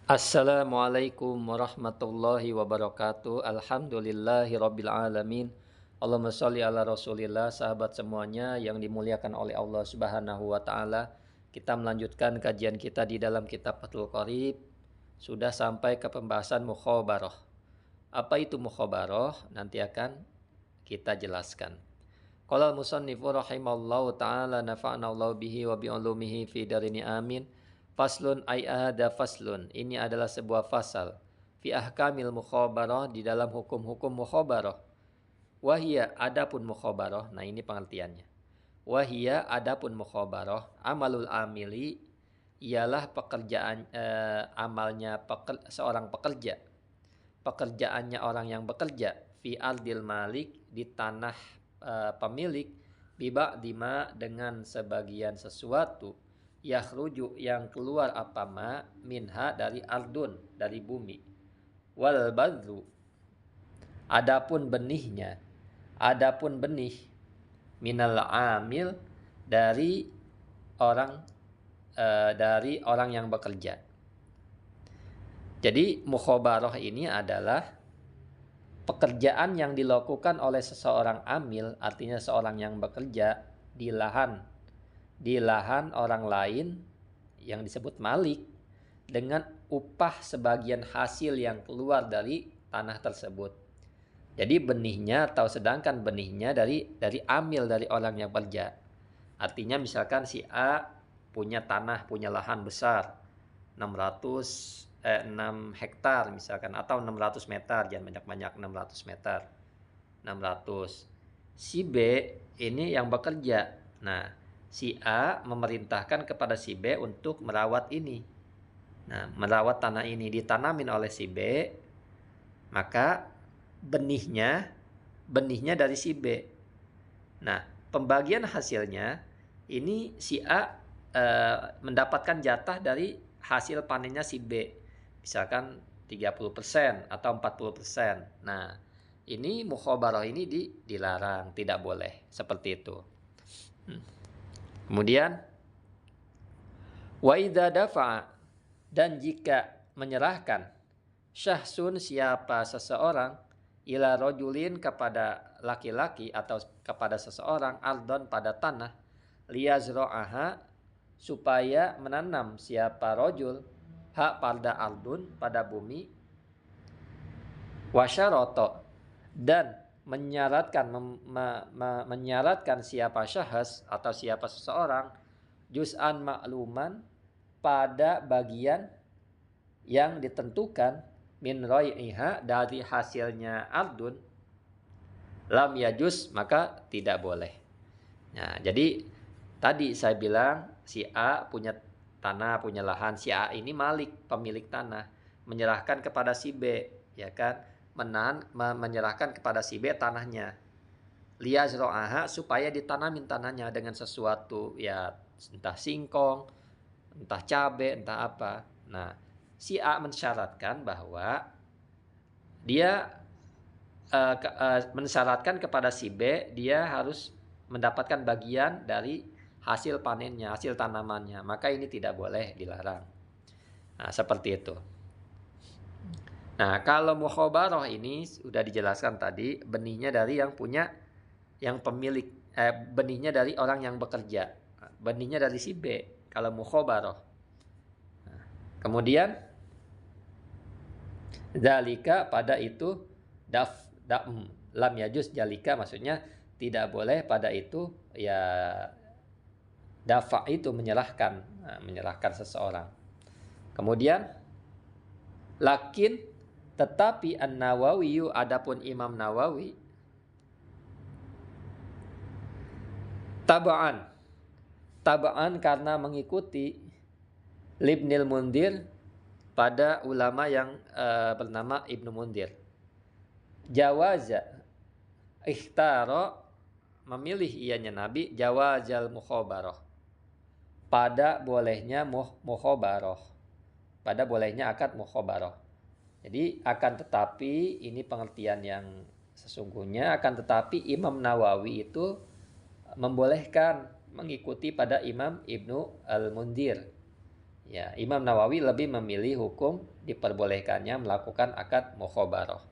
Assalamualaikum warahmatullahi wabarakatuh. Alhamdulillahi rabbil alamin. Allahumma sholli ala Rasulillah. Sahabat semuanya yang dimuliakan oleh Allah Subhanahu wa taala. Kita melanjutkan kajian kita di dalam kitab Fathul Qorib. Sudah sampai ke pembahasan mukhabarah. Apa itu mukhabarah? Nanti akan kita jelaskan. Qala al-musannifu rahimallahu taala nafa'ana Allah bihi wa bi ulumihi fi darini amin. Faslun ay ahada faslun. Ini adalah sebuah fasal. Fi ahkamil mukhabarah, di dalam hukum-hukum mukhabarah. Wahia adapun mukhabarah. Nah ini pengertiannya. Wahia adapun mukhabarah. Amalul amili ialah pekerjaan amalnya seorang pekerja. Pekerjaannya orang yang bekerja. Fi ardil malik, di tanah pemilik. Biba dima, dengan sebagian sesuatu. Yakhruju, yang keluar apa ma minha, dari ardun, dari bumi. Wal badru, adapun benihnya, adapun benih, minal amil, dari orang yang bekerja. Jadi mukhabarah ini adalah pekerjaan yang dilakukan oleh seseorang amil, artinya seorang yang bekerja di lahan orang lain yang disebut malik, dengan upah sebagian hasil yang keluar dari tanah tersebut. Jadi benihnya atau sedangkan benihnya dari amil, dari orang yang bekerja. Artinya misalkan si A punya lahan besar 6 hektar misalkan, atau 600 meter, jangan banyak-banyak, 600 meter. 600. Si B ini yang bekerja. Nah, si A memerintahkan kepada si B untuk merawat ini. Nah, merawat tanah ini ditanamin oleh si B, maka benihnya dari si B. Nah, pembagian hasilnya ini si A mendapatkan jatah dari hasil panennya si B. Misalkan 30% atau 40%. Nah, ini mukhabarah ini dilarang, tidak boleh seperti itu. Kemudian wa idza dafa'a, dan jika menyerahkan, syahsun, siapa seseorang, ila rajulin, kepada laki-laki atau kepada seseorang, ardon, pada tanah, liyazra'aha, supaya menanam siapa rajul, hak pada ardun, pada bumi, wasyarato, dan menyaratkan siapa syahas atau siapa seseorang, juz'an makluman, pada bagian yang ditentukan, min rai'iha, dari hasilnya ardun, lam yajuz, maka tidak boleh. Nah, jadi tadi saya bilang si A punya tanah, punya lahan, si A ini malik, pemilik tanah, menyerahkan kepada si B, ya kan? Menyerahkan kepada si B tanahnya, liyazra'aha, supaya ditanamin tanahnya dengan sesuatu, ya entah singkong, entah cabai, entah apa. Nah, si A mensyaratkan bahwa dia mensyaratkan kepada si B, dia harus mendapatkan bagian dari hasil panennya, hasil tanamannya, maka ini tidak boleh, dilarang. Nah, seperti itu. Nah, kalau mukhabarah ini sudah dijelaskan tadi, benihnya dari yang pemilik, benihnya dari orang yang bekerja, benihnya dari si B kalau mukhabarah. Nah, kemudian zalika, pada itu, lam yajuz jalika, maksudnya tidak boleh pada itu, ya dafa itu menyerahkan seseorang. Kemudian lakin, tetapi An-Nawawi, adapun Imam Nawawi, taba'an karena mengikuti Libnil Mundir, pada ulama yang bernama Ibnu Mundir, jawaza, ikhtara, memilih ianya Nabi, jawazal mukhabarah, pada bolehnya mukhabarah, pada bolehnya akad mukhabarah. Jadi akan tetapi, ini pengertian yang sesungguhnya, akan tetapi Imam Nawawi itu membolehkan mengikuti pada Imam Ibnu Al-Mundir, Ya, Imam Nawawi lebih memilih hukum diperbolehkannya melakukan akad mukhabarah.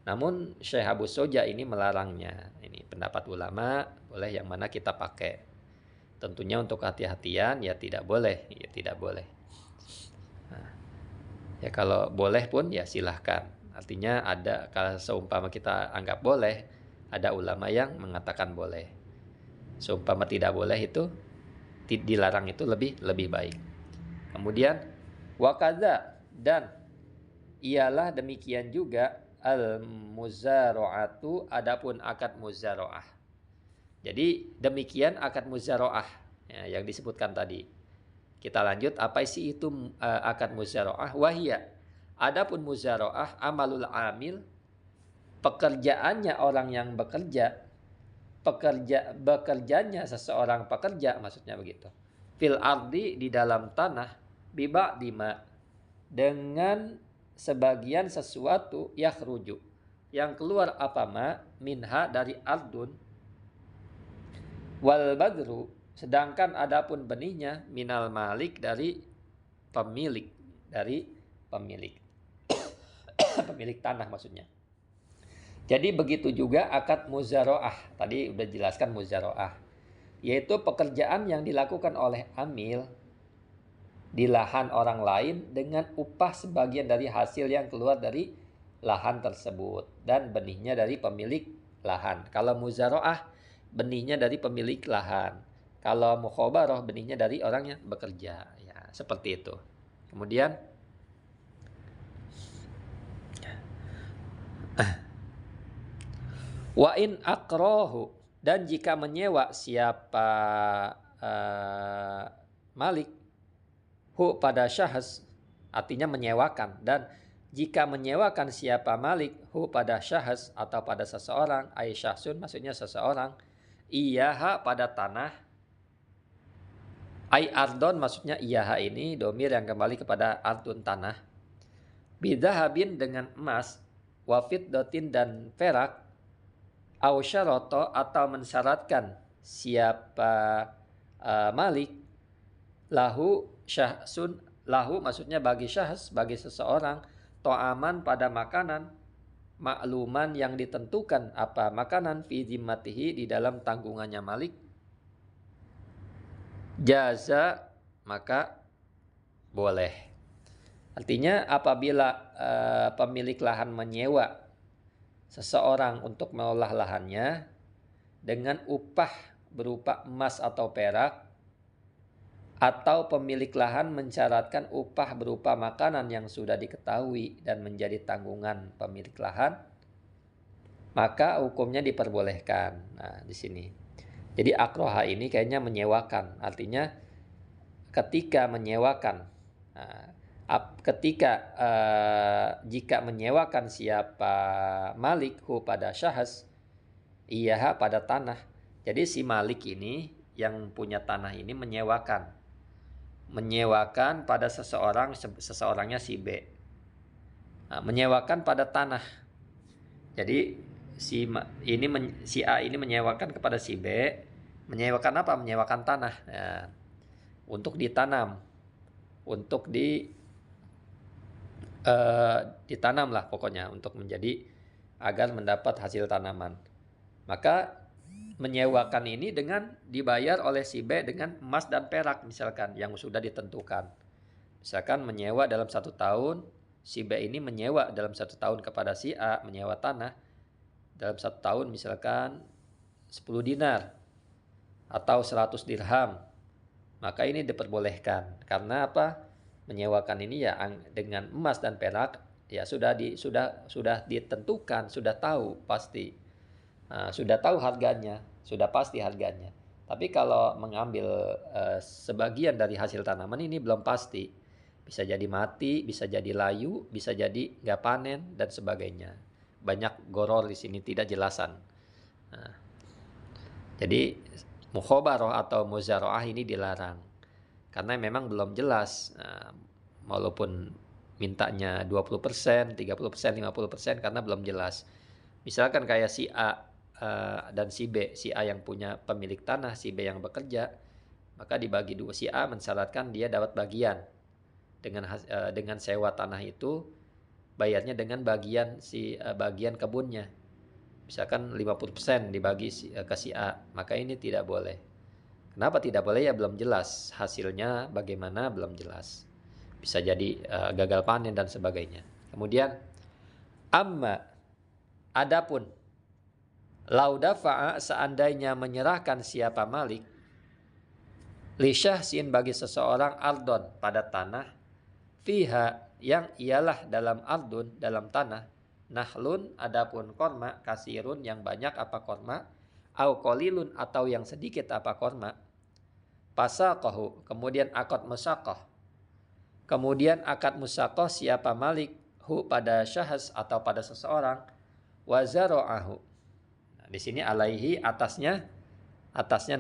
Namun Syekh Abu Soja ini melarangnya. Ini pendapat ulama, boleh yang mana kita pakai. Tentunya untuk hati-hatian ya tidak boleh, ya tidak boleh. Nah, ya kalau boleh pun ya silahkan. Artinya ada, kalau seumpama kita anggap boleh, ada ulama yang mengatakan boleh. Seumpama tidak boleh itu dilarang itu lebih baik. Kemudian wakaza, dan ialah demikian juga al-muzara'atu, adapun akad muzara'ah. Jadi demikian akad muzara'ah ya, yang disebutkan tadi. Kita lanjut, apa sih itu akad muzara'ah? Wahia, adapun muzara'ah amalul amil, pekerjaannya orang yang bekerjanya seseorang pekerja, maksudnya begitu. Fil ardi, di dalam tanah, biba dima, dengan sebagian sesuatu, yakhruju, yang keluar apa ma, minha, dari ardun, wal badru, sedangkan adapun benihnya, minal malik, dari pemilik pemilik tanah maksudnya. Jadi begitu juga akad muzara'ah. Tadi udah jelaskan muzara'ah, yaitu pekerjaan yang dilakukan oleh amil di lahan orang lain dengan upah sebagian dari hasil yang keluar dari lahan tersebut dan benihnya dari pemilik lahan. Kalau muzara'ah, benihnya dari pemilik lahan. Kalau mukhabarah, benihnya dari orang yang bekerja. Ya, seperti itu. Kemudian wa in akrohu, dan jika menyewa siapa malik hu pada syahs, artinya menyewakan, dan jika menyewakan siapa malik hu pada syahs atau pada seseorang, ay syahsun maksudnya seseorang, iyaha pada tanah, ay ardon maksudnya iyaha ini domir yang kembali kepada ardun tanah, bidahabin dengan emas, wafid dotin dan perak, au syaroto atau mensyaratkan siapa malik lahu syahsun, lahu maksudnya bagi syahs, bagi seseorang, to'aman pada makanan, makluman yang ditentukan apa makanan, fi zimmatihi di dalam tanggungannya malik, jaza maka boleh. Artinya apabila pemilik lahan menyewa seseorang untuk mengolah lahannya dengan upah berupa emas atau perak, atau pemilik lahan mensyaratkan upah berupa makanan yang sudah diketahui dan menjadi tanggungan pemilik lahan, maka hukumnya diperbolehkan. Nah, di sini. Jadi akroha ini kayaknya menyewakan, artinya ketika menyewakan, jika menyewakan siapa malikhu pada syahs, iya pada tanah. Jadi si malik ini yang punya tanah ini menyewakan pada seseorangnya si B. Nah, menyewakan pada tanah. Jadi si A ini menyewakan kepada si B, menyewakan apa? Menyewakan tanah. Nah, untuk ditanam, untuk ditanam lah pokoknya, untuk menjadi agar mendapat hasil tanaman. Maka menyewakan ini dengan dibayar oleh si B dengan emas dan perak misalkan yang sudah ditentukan. Misalkan menyewa dalam 1 tahun, si B ini menyewa dalam 1 tahun kepada si A, menyewa tanah dalam 1 tahun misalkan 10 dinar atau 100 dirham. Maka ini diperbolehkan. Karena apa? Menyewakan ini ya dengan emas dan perak ya sudah ditentukan, sudah tahu pasti. Sudah tahu harganya, sudah pasti harganya. Tapi kalau mengambil sebagian dari hasil tanaman ini belum pasti. Bisa jadi mati, bisa jadi layu, bisa jadi nggak panen dan sebagainya. Banyak goror di sini, tidak jelasan. Jadi mukhabarah atau muzara'ah ini dilarang. Karena memang belum jelas. Walaupun mintanya 20%, 30%, 50% karena belum jelas. Misalkan kayak si A dan si B, si A yang punya pemilik tanah, si B yang bekerja, maka dibagi dua. Si A mensyaratkan dia dapat bagian. dengan sewa tanah itu bayarnya dengan bagian bagian kebunnya. Misalkan 50% dibagi ke si A, maka ini tidak boleh. Kenapa tidak boleh? Ya belum jelas hasilnya bagaimana, belum jelas. Bisa jadi gagal panen dan sebagainya. Kemudian adapun laudafa'a seandainya menyerahkan siapa malik li syahsin bagi seseorang ardon pada tanah fiha yang ialah dalam ardun dalam tanah nahlun adapun korma kasirun yang banyak apa korma au qalilun atau yang sedikit apa korma pasaqahu kemudian akad musaqah kemudian akad musaqah siapa malik hu pada syahs atau pada seseorang wazara'ahu. Nah, di sini alaihi atasnya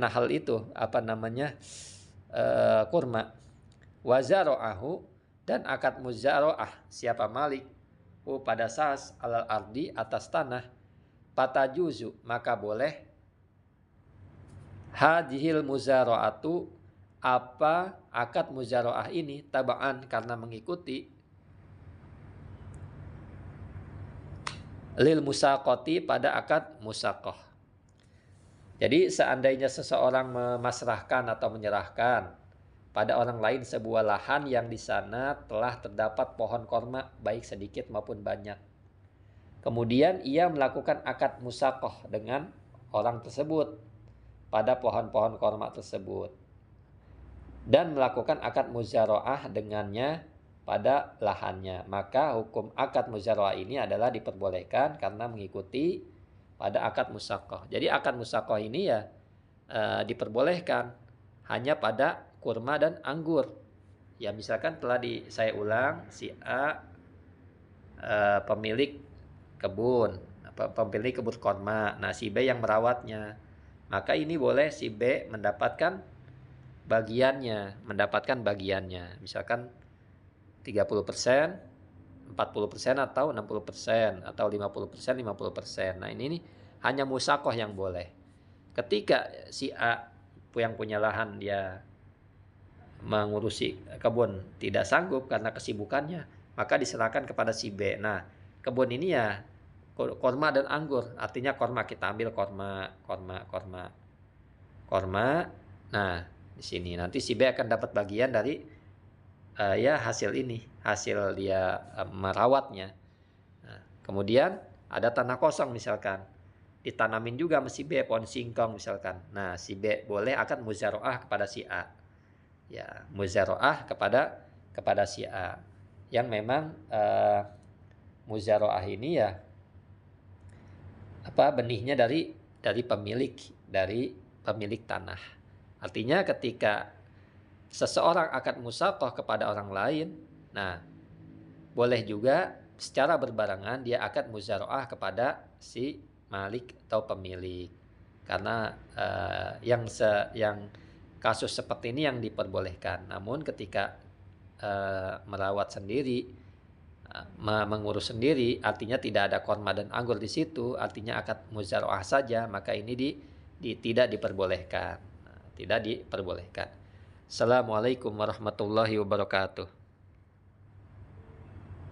nahal itu kurma wazara'ahu dan akad muzara'ah siapa malik pada sas alal ardi atas tanah patajuzu maka boleh hadhil muzara'atu apa akad muzara'ah ini tabaan karena mengikuti lil musaqati pada akad musaqah. Jadi seandainya seseorang memasrahkan atau menyerahkan pada orang lain sebuah lahan yang di sana telah terdapat pohon korma baik sedikit maupun banyak. Kemudian ia melakukan akad musaqah dengan orang tersebut pada pohon-pohon korma tersebut. Dan melakukan akad muzara'ah dengannya pada lahannya. Maka hukum akad muzara'ah ini adalah diperbolehkan karena mengikuti pada akad musaqah. Jadi akad musaqah ini ya diperbolehkan hanya pada kurma dan anggur. Ya misalkan saya ulang si A pemilik kebun kurma. Nah si B yang merawatnya. Maka ini boleh si B mendapatkan bagiannya. Misalkan 30%, 40% atau 60% atau 50%. Nah ini hanya musaqah yang boleh. Ketika si A yang punya lahan dia mengurusi kebun tidak sanggup karena kesibukannya, maka diserahkan kepada si B. Nah kebun ini ya korma dan anggur, artinya korma kita ambil korma. Nah di sini nanti si B akan dapat bagian dari hasil dia merawatnya. Nah, kemudian ada tanah kosong misalkan ditanamin juga sama si B pohon singkong misalkan. Nah si B boleh akan muzara'ah kepada si A. Ya muzara'ah kepada si A yang memang muzara'ah ini ya benihnya dari pemilik tanah. Artinya ketika seseorang akan musaqah kepada orang lain, nah boleh juga secara berbarengan dia akan muzara'ah kepada si malik atau pemilik. Karena yang kasus seperti ini yang diperbolehkan. Namun ketika merawat sendiri, mengurus sendiri, artinya tidak ada korma dan anggur di situ, artinya akad muzara'ah saja, maka ini tidak diperbolehkan. Assalamualaikum warahmatullahi wabarakatuh.